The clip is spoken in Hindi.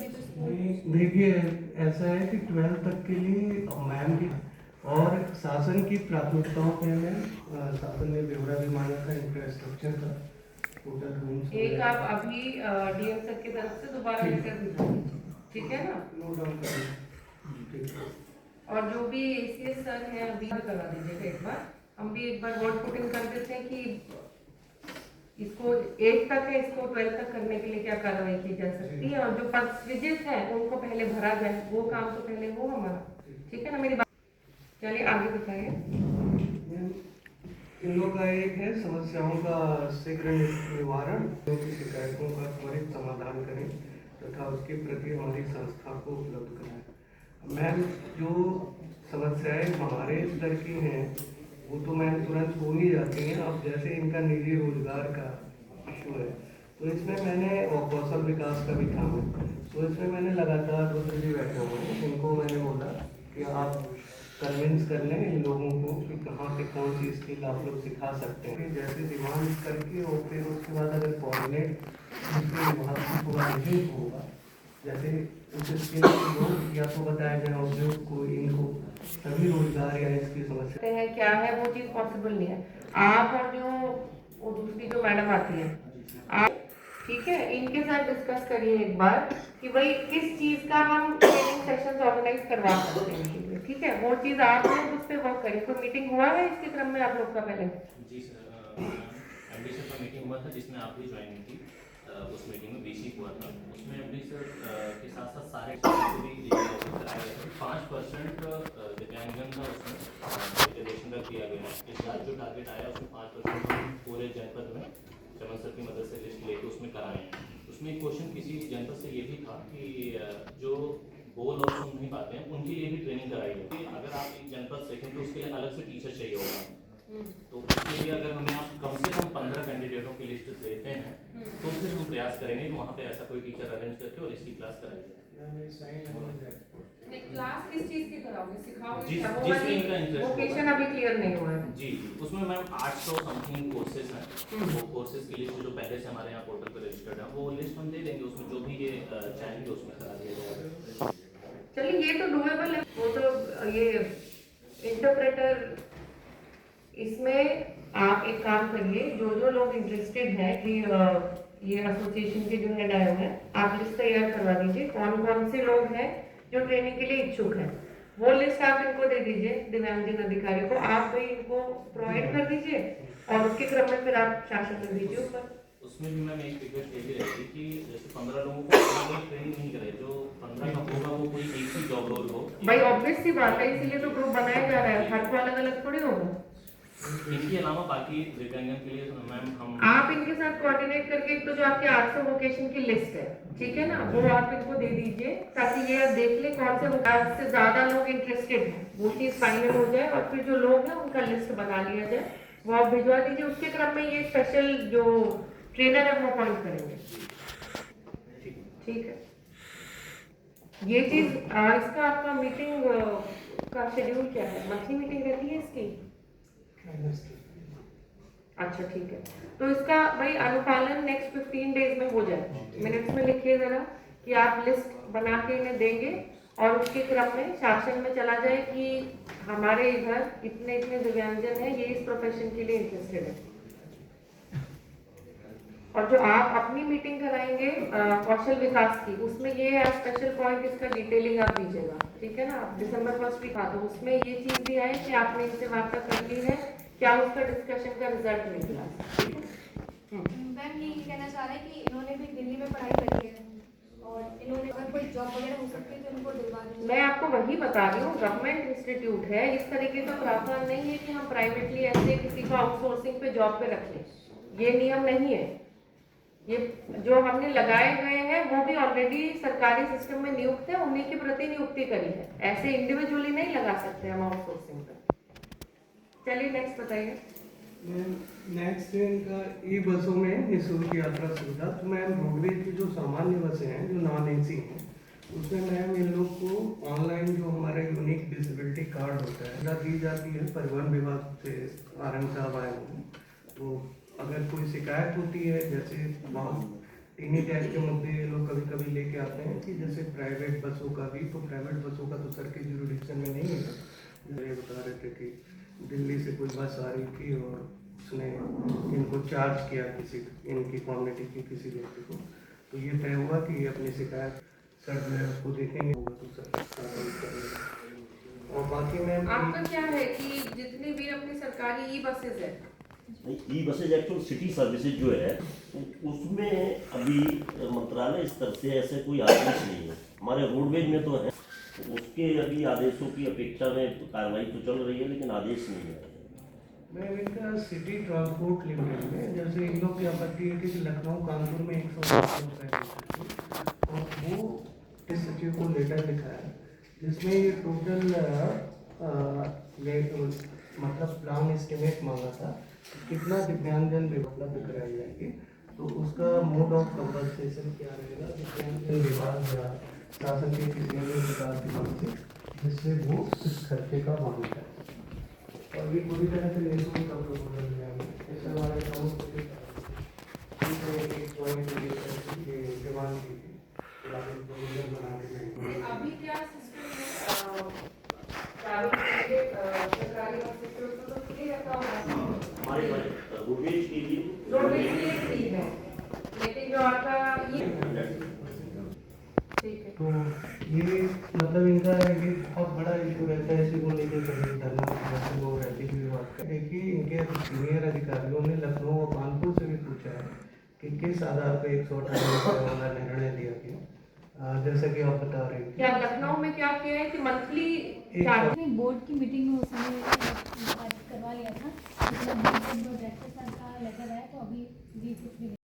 अभी तो स्कूल। देखिए, ऐसा है कि 12 तक के लिए मैम की और शासन की प्राथमिकताओं पे है। शासन ने ब्यौरा भी मांगा था, इंफ्रास्ट्रक्चर का, टोटल रूम्स एक आप अभी डीएम सर की तरफ से दोबारा लेकर भिजवा दीजिए, ठीक है ना? नोट डाउन करें। ठीक है। और जो भी एसीएस सर हैं अभी करवा दीजिएगा एक बार। हम भी एक बार वर्ड पुट इन कर देते हैं कि इसको 8 तक है, इसको 12 तक करने के लिए क्या कार्रवाई की जा सकती है, और जो पर्सविजेस है उनको पहले भरा जाए, वो काम तो पहले हो हमारा, ठीक है ना? मेरी बात चलिए आगे बताइए। इन लोगों का एक है समस्याओं का शीघ्र निवारण, उनकी शिकायतों का त्वरित समाधान करें तथा उसके प्रति हमारी संस्था को उपलब्ध कराएं। मैम, जो समस्याएं हमारे स्तर की हैं वो तो मैम तुरंत हो ही जाती हैं। अब जैसे इनका निजी रोजगार का इशू है, तो इसमें मैंने और कौशल विकास का भी काम है, तो इसमें मैंने लगातार रुद्र जी बैठे हुए हैं, इनको मैंने बोला कि आप कन्विंस कर लें इन लोगों को कि कहाँ पे कौन सी स्किल आप लोग सिखा सकते हैं, जैसे डिमांड करके, और फिर उसके बाद अगर कोऑर्डिनेट दूसरे विभाग से कोऑर्डिनेशन होगा, जैसे उस स्किल को या तो बताया जाए उद्योग को, इनको तभी रोजगार या इसकी समस्या है क्या है वो चीज पॉसिबल नहीं है। आप और जो वो दूसरी जो मैडम आती है, आप ठीक है इनके साथ डिस्कस करिए एक बार कि भाई किस चीज का हम ट्रेनिंग सेशंस ऑर्गेनाइज करवा सकते हैं, ठीक है? वो चीज आप लोग उस पर वर्क करिए। कोई मीटिंग हुआ है इसके क्रम में आप लोग का पहले? जी सर, एमडी सर का मीटिंग हुआ था जिसमें आप भी ज्वाइन की। उस मीटिंग में बीसी हुआ था, उसमें एमडी सर के साथ साथ सारे भी कराए गए थे। 5% दिव्यांगजन था उसमें रिजर्वेशन का किया गया। इस बार जो टारगेट आया उसमें 5% हम पूरे जनपद में चमन सर की मदद से लिस्ट लेके उसमें कराए हैं। उसमें एक क्वेश्चन किसी जनपद से ये भी था कि जो बोल और सुन नहीं पाते हैं उनके लिए भी ट्रेनिंग कराई है। अगर आप एक जनपद से हैं तो उसके लिए अलग से टीचर चाहिए होगा, तो उसके लिए अगर हमें आप कम से कम 15 कैंडिडेटों की लिस्ट देते हैं तो फिर हम प्रयास करेंगे कि वहाँ पे ऐसा कोई टीचर अरेंज करके और इसकी क्लास कराई जाए। क्लास किस चीज की कराओगे, सिखाओगे? जिसमें इनका इंटरेस्ट वोकेशन अभी क्लियर नहीं हुआ है। जी, उसमें मैम 800 समथिंग कोर्सेज हैं। वो कोर्सेज की लिस्ट जो पहले से हमारे यहाँ पोर्टल पर रजिस्टर्ड है वो लिस्ट हम दे देंगे, उसमें जो भी ये चाहेंगे उसमें करा दिया जाएगा। चलिए ये तो डूएबल है। वो तो ये इंटरप्रेटर, इसमें आप एक काम करिए, जो लोग इंटरेस्टेड हैं कि ये एसोसिएशन के जो हेड आए हुए हैं, आप लिस्ट तैयार करवा दीजिए कौन कौन से लोग हैं जो ट्रेनिंग के लिए इच्छुक हैं। वो लिस्ट आप इनको दे दीजिए, दिव्यांगजन अधिकारी को आप भी इनको प्रोवाइड कर दीजिए, और उसके क्रम में फिर आप शासन कर दीजिए ऊपर। उसमें भी मैम एक रिक्वेस्ट ये भी रहेगी कि जैसे 15 लोगों को अलग ट्रेनिंग नहीं करे, जो 15 का होगा वो कोई एक ही जॉब रोल हो। भाई ऑब्वियस सी बात है, इसीलिए तो ग्रुप बनाया जा रहा है, हर को अलग अलग थोड़ी होगा। इनके अलावा बाकी दिव्यांगजन के लिए मैम हम आप इनके साथ कोऑर्डिनेट करके एक तो जो आपके 800 वोकेशन की लिस्ट है, ठीक है ना, वो आप इनको दे दीजिए ताकि ये देख ले कौन से वोकेशन से ज्यादा लोग इंटरेस्टेड हैं, वो चीज फाइनल हो जाए, और फिर जो लोग हैं उनका लिस्ट बना लिया जाए, वो आप भिजवा दीजिए। उसके क्रम में ये स्पेशल जो ट्रेनर है वो अपॉइंट करेंगे, ठीक है? ये चीज इसका आपका मीटिंग का शेड्यूल क्या है? मंथली मीटिंग रहती है इसकी? अच्छा ठीक है, तो इसका भाई अनुपालन नेक्स्ट 15 डेज में हो जाए। मिनट्स में लिखिए जरा कि आप लिस्ट बना के इन्हें देंगे, और उसके क्रम में शासन में चला जाए कि हमारे इधर इतने इतने दिव्यांगजन हैं, ये इस प्रोफेशन के लिए इंटरेस्टेड है। और जो आप अपनी मीटिंग कराएंगे कौशल विकास की, उसमें ये स्पेशल पॉइंट इसका डिटेलिंग आप दीजिएगा, ठीक है ना? आप दिसंबर 1 वीक आता, उसमें ये चीज भी आए कि आपने इनसे वार्ता कर ली है, क्या उसका डिस्कशन का रिजल्ट निकला। मैम ये कहना चाह रहे हैं कि इन्होंने भी दिल्ली में पढ़ाई करी है और इन्होंने अगर कोई जॉब वगैरह हो सकती है तो इनको दिलवा दें। मैं आपको वही बता रही हूँ, गवर्नमेंट इंस्टीट्यूट है, इस तरीके का प्रावधान नहीं है कि हम प्राइवेटली ऐसे किसी को आउटसोर्सिंग पे जॉब पे रख लें, ये नियम नहीं है। ये जो हमने लगाए हुए हैं वो भी ऑलरेडी सरकारी सिस्टम में नियुक्त है, उन्हीं की प्रति नियुक्ति करी है, ऐसे इंडिविजुअली नहीं लगा सकते हम आउटसोर्सिंग पे। चलिए नेक्स्ट बताइए। नेक्स्ट इनका ई बसों में निःशुल्क यात्रा सुविधा। तो मैम रोडवेज की जो सामान्य बसें हैं जो नॉन एसी हैं, उसमें मैम इन लोग को ऑनलाइन जो हमारा यूनिक डिसेबिलिटी कार्ड होता है दी जाती है। परिवहन विभाग से आरएम साहब आए हुए हैं, तो अगर कोई शिकायत होती है, जैसे वहाँ इन्हीं टाइप के मुद्दे ये लोग कभी कभी लेके आते हैं कि जैसे प्राइवेट बसों का भी, तो प्राइवेट बसों का तो सर के जुरिडिक्शन में नहीं है। ये बता रहे थे कि दिल्ली से कोई बस आ रही थी और उसने इनको चार्ज किया किसी इनकी कम्युनिटी के किसी व्यक्ति को, तो ये तय हुआ कि ये अपनी शिकायत सर जो है उसको देखेंगे, होगा तो सर कार्रवाई करेंगे। और बाकी मैं आपका क्या है कि जितनी भी अपनी सरकारी ई बसेज है, ई बसेज एक्चुअल सिटी सर्विसेज जो है उसमें अभी मंत्रालय स्तर से ऐसे कोई आदेश नहीं है। हमारे रोडवेज में तो है, उसके अभी आदेशों की अपेक्षा में कार्रवाई तो चल रही है, लेकिन आदेश नहीं है। मैं इनका सिटी ट्रांसपोर्ट लिमिटेड में जैसे इन लोग की आपत्ति है कि लखनऊ कानपुर में 150 रुपये और वो इस सचिव को लेटर लिखा है जिसमें ये टोटल मतलब प्लान एस्टिमेट मांगा था कितना दिव्यांगजन भी उपलब्ध कराई जाएगी, तो उसका मोड ऑफ कंपनसेशन क्या रहेगा दिव्यांगजन विभाग या शासन के किसी अन्य प्रकार की मांग से, जिससे वो इस खर्चे का मांग है। और ये पूरी तरह से निःशुल्क का प्रोपोजल है। इस हमारे कानून को एक पॉइंट डिमांड की थी प्रोपोजल बना के अभी क्या सिस्टम है सरकारी बसेज पे उसको तो फ्री रखा हुआ है, हमारे रोडवेज के लिए रोडवेज के लिए फ्री है, लेकिन जो आपका ये ठीक है। तो ये मतलब इनका ये बहुत बड़ा इशू रहता है, इसी को लेकर कभी धरना प्रदर्शन वो रहती हुई बात है कि इनके सीनियर अधिकारियों ने लखनऊ और कानपुर से भी पूछा है कि किस आधार पर 118 रुपये वाला निर्णय लिया गया। जैसा कि आप बता रहे हैं क्या लखनऊ में क्या किया है कि मंथली अपनी बोर्ड की मीटिंग में उसने करवा लिया था, मतलब बोर्ड डायरेक्टर साहब का लेटर आया, तो अभी भी कुछ भी